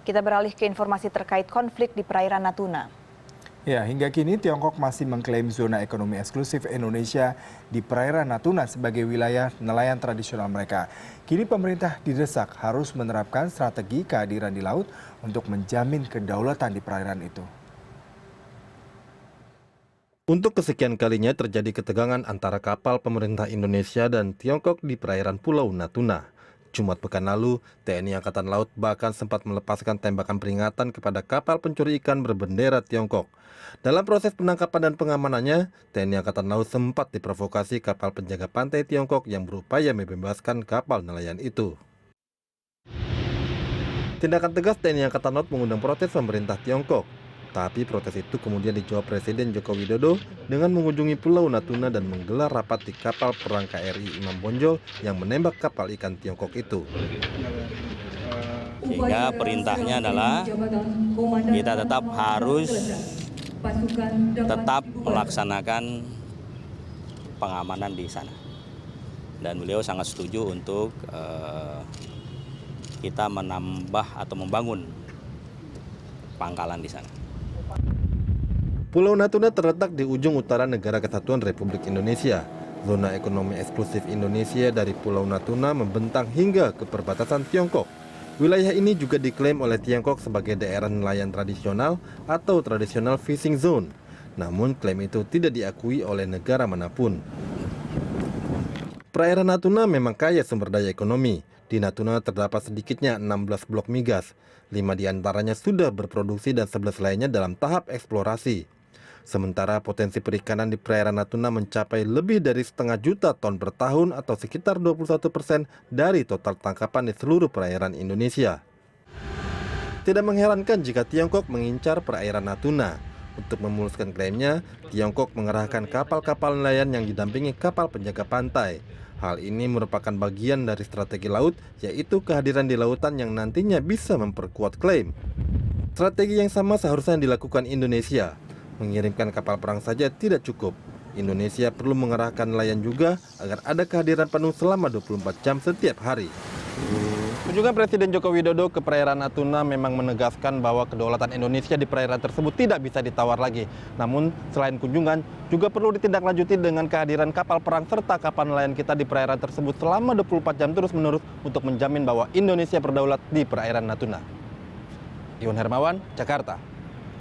Kita beralih ke informasi terkait konflik di perairan Natuna. Ya, hingga kini Tiongkok masih mengklaim zona ekonomi eksklusif Indonesia di perairan Natuna sebagai wilayah nelayan tradisional mereka. Kini pemerintah didesak harus menerapkan strategi kehadiran di laut untuk menjamin kedaulatan di perairan itu. Untuk kesekian kalinya terjadi ketegangan antara kapal pemerintah Indonesia dan Tiongkok di perairan Pulau Natuna. Jumat pekan lalu, TNI Angkatan Laut bahkan sempat melepaskan tembakan peringatan kepada kapal pencuri ikan berbendera Tiongkok. Dalam proses penangkapan dan pengamanannya, TNI Angkatan Laut sempat diprovokasi kapal penjaga pantai Tiongkok yang berupaya membebaskan kapal nelayan itu. Tindakan tegas TNI Angkatan Laut mengundang protes pemerintah Tiongkok. Tapi protes itu kemudian dijawab Presiden Joko Widodo dengan mengunjungi Pulau Natuna dan menggelar rapat di kapal perang KRI Imam Bonjol yang menembak kapal ikan Tiongkok itu. Sehingga perintahnya adalah kita tetap harus melaksanakan pengamanan di sana. Dan beliau sangat setuju untuk kita menambah atau membangun pangkalan di sana. Pulau Natuna terletak di ujung utara negara kesatuan Republik Indonesia. Zona ekonomi eksklusif Indonesia dari Pulau Natuna membentang hingga ke perbatasan Tiongkok. Wilayah ini juga diklaim oleh Tiongkok sebagai daerah nelayan tradisional atau traditional fishing zone. Namun klaim itu tidak diakui oleh negara manapun. Perairan Natuna memang kaya sumber daya ekonomi. Di Natuna terdapat sedikitnya 16 blok migas. 5 diantaranya sudah berproduksi dan 11 lainnya dalam tahap eksplorasi. Sementara potensi perikanan di perairan Natuna mencapai lebih dari 0,5 juta ton per tahun atau sekitar 21% dari total tangkapan di seluruh perairan Indonesia. Tidak mengherankan jika Tiongkok mengincar perairan Natuna. Untuk memuluskan klaimnya, Tiongkok mengerahkan kapal-kapal nelayan yang didampingi kapal penjaga pantai. Hal ini merupakan bagian dari strategi laut, yaitu kehadiran di lautan yang nantinya bisa memperkuat klaim. Strategi yang sama seharusnya dilakukan Indonesia. Mengirimkan kapal perang saja tidak cukup. Indonesia perlu mengerahkan nelayan juga agar ada kehadiran penuh selama 24 jam setiap hari. Kunjungan Presiden Joko Widodo ke perairan Natuna memang menegaskan bahwa kedaulatan Indonesia di perairan tersebut tidak bisa ditawar lagi. Namun, selain kunjungan, juga perlu ditindaklanjuti dengan kehadiran kapal perang serta kapal nelayan kita di perairan tersebut selama 24 jam terus-menerus untuk menjamin bahwa Indonesia berdaulat di perairan Natuna. Iwan Hermawan, Jakarta.